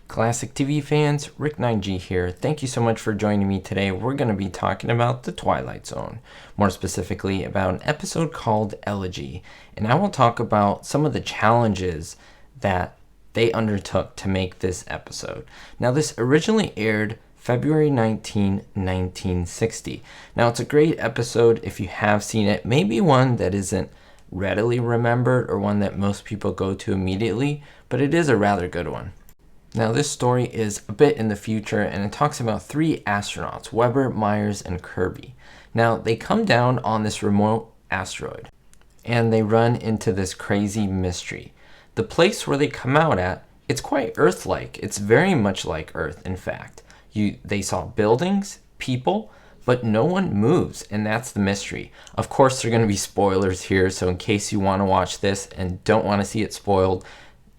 Classic TV fans, Rick9G here. Thank you so much for joining me today. We're going to be talking about the Twilight Zone, more specifically about an episode called Elegy. And I will talk about some of the challenges that they undertook to make this episode. Now, this originally aired February 19, 1960. Now, it's a great episode if you have seen it. Maybe one that isn't readily remembered or one that most people go to immediately, but it is a rather good one. Now, this story is a bit in the future, and it talks about three astronauts, Weber, Myers, and Kirby. Now, they come down on this remote asteroid, and they run into this crazy mystery. The place where they come out at, it's quite Earth-like. It's very much like Earth, in fact. They saw buildings, people, but no one moves, and that's the mystery. Of course, there are going to be spoilers here, so in case you want to watch this and don't want to see it spoiled,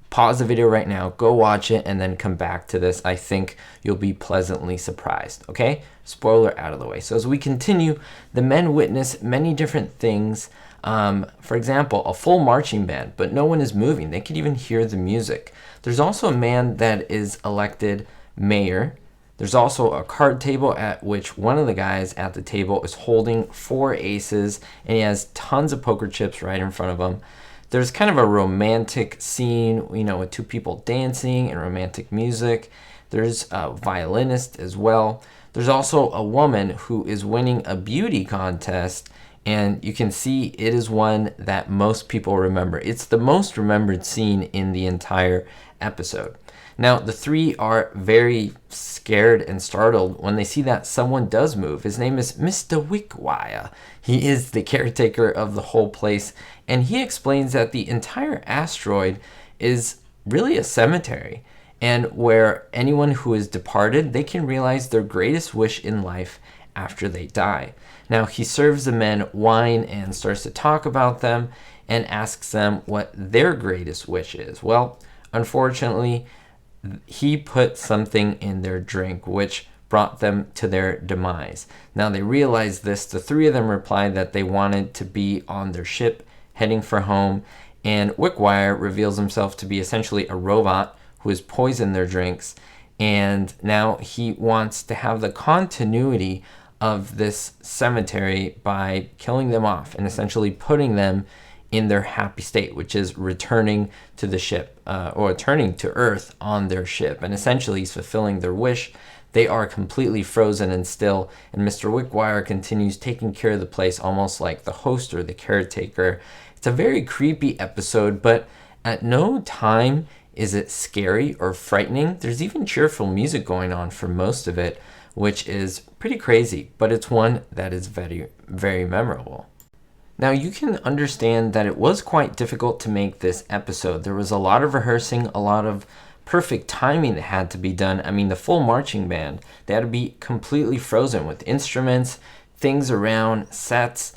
pause the video right now, go watch it, and then come back to this. I think you'll be pleasantly surprised, okay? Spoiler out of the way. So as we continue, the men witness many different things. For example, a full marching band, but no one is moving. They could even hear the music. There's also a man that is elected mayor. There's also a card table at which one of the guys at the table is holding 4 aces, and he has tons of poker chips right in front of him. There's kind of a romantic scene, with 2 people dancing and romantic music. There's a violinist as well. There's also a woman who is winning a beauty contest, and you can see it is one that most people remember. It's the most remembered scene in the entire episode. Now, the 3 are very scared and startled when they see that someone does move. His name is Mr. Wickwire. He is the caretaker of the whole place, and he explains that the entire asteroid is really a cemetery, and where anyone who is departed, they can realize their greatest wish in life after they die. Now, he serves the men wine and starts to talk about them and asks them what their greatest wish is. Well, unfortunately, he put something in their drink, which brought them to their demise. Now they realize this. The 3 of them replied that they wanted to be on their ship heading for home, and Wickwire reveals himself to be essentially a robot who has poisoned their drinks, and now he wants to have the continuity of this cemetery by killing them off and essentially putting them in their happy state, which is returning to the ship or returning to Earth on their ship. And essentially he's fulfilling their wish. They are completely frozen and still, and Mr. Wickwire continues taking care of the place almost like the host or the caretaker. It's a very creepy episode, but at no time is it scary or frightening. There's even cheerful music going on for most of it, which is pretty crazy, but it's one that is very, very memorable. Now, you can understand that it was quite difficult to make this episode. There was a lot of rehearsing, a lot of perfect timing that had to be done. I mean, the full marching band, they had to be completely frozen with instruments, things around, sets,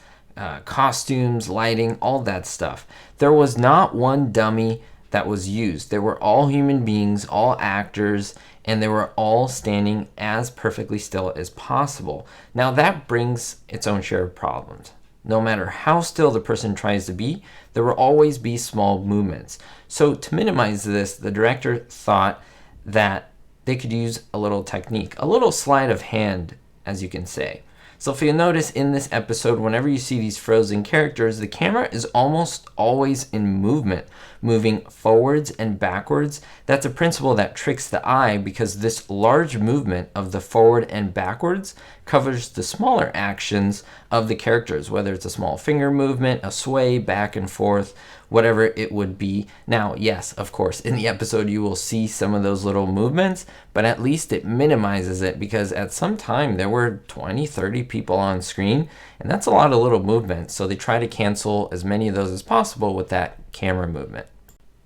costumes, lighting, all that stuff. There was not one dummy that was used. They were all human beings, all actors, and they were all standing as perfectly still as possible. Now, that brings its own share of problems. No matter how still the person tries to be, there will always be small movements. So to minimize this, the director thought that they could use a little technique, a little sleight of hand, as you can say. So if you notice in this episode, whenever you see these frozen characters, the camera is almost always in movement, moving forwards and backwards. That's a principle that tricks the eye because this large movement of the forward and backwards covers the smaller actions of the characters, whether it's a small finger movement, a sway back and forth, whatever it would be. Now, yes, of course, in the episode you will see some of those little movements, but at least it minimizes it because at some time there were 20, 30 people on screen, and that's a lot of little movement, so they try to cancel as many of those as possible with that camera movement.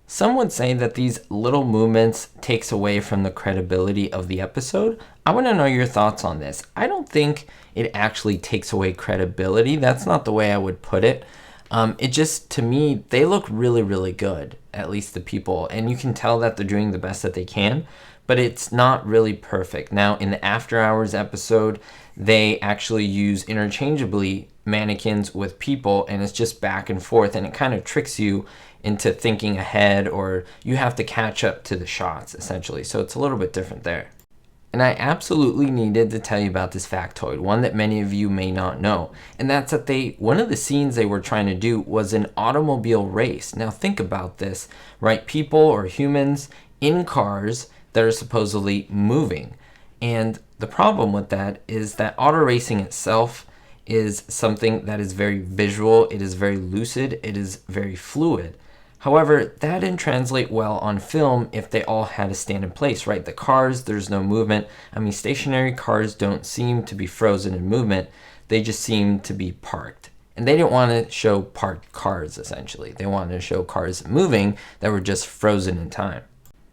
Some would say that these little movements takes away from the credibility of the episode. I want to know your thoughts on this. I don't think it actually takes away credibility. That's not the way I would put it. It just, to me, they look really, really good, at least the people, and you can tell that they're doing the best that they can, but it's not really perfect. Now, in the After Hours episode, they actually use interchangeably mannequins with people, and it's just back and forth, and it kind of tricks you into thinking ahead, or you have to catch up to the shots essentially. So it's a little bit different there. And I absolutely needed to tell you about this factoid, one that many of you may not know. And that's that one of the scenes they were trying to do was an automobile race. Now think about this, right? People or humans in cars that are supposedly moving. And the problem with that is that auto racing itself is something that is very visual, it is very lucid, it is very fluid. However, that didn't translate well on film if they all had to stand in place, right? The cars, there's no movement. I mean, stationary cars don't seem to be frozen in movement. They just seem to be parked. And they didn't want to show parked cars, essentially. They wanted to show cars moving that were just frozen in time.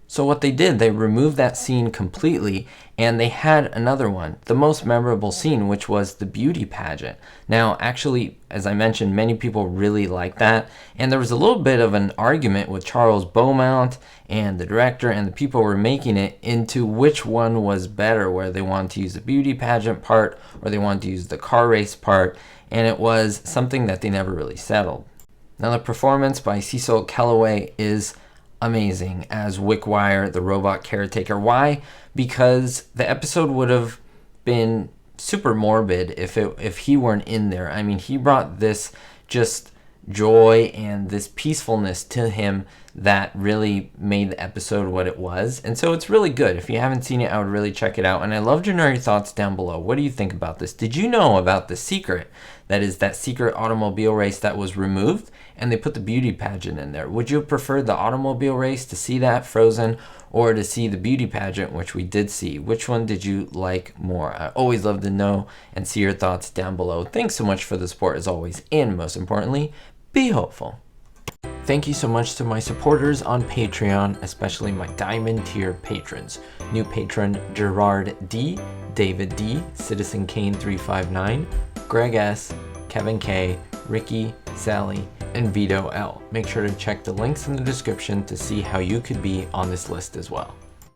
So what they did, they removed that scene completely, and they had another one, the most memorable scene, which was the beauty pageant. Now, actually, as I mentioned, many people really liked that, and there was a little bit of an argument with Charles Beaumont and the director and the people who were making it into which one was better, where they wanted to use the beauty pageant part or they wanted to use the car race part, and it was something that they never really settled. Now, the performance by Cecil Kellaway is amazing as Wickwire, the robot caretaker. Why? Because the episode would have been super morbid if he weren't in there. I mean, he brought this just joy and this peacefulness to him that really made the episode what it was. And so it's really good. If you haven't seen it, I would really check it out. And I'd love to know your thoughts down below. What do you think about this? Did you know about the secret? That is that secret automobile race that was removed, and they put the beauty pageant in there. Would you have preferred the automobile race to see that frozen, or to see the beauty pageant, which we did see? Which one did you like more? I always love to know and see your thoughts down below. Thanks so much for the support as always, and most importantly, be hopeful. Thank you so much to my supporters on Patreon, especially my Diamond tier patrons. New patron Gerard D, David D, Citizen Kane 359, Greg S, Kevin K, Ricky, Sally, and Vito L. Make sure to check the links in the description to see how you could be on this list as well.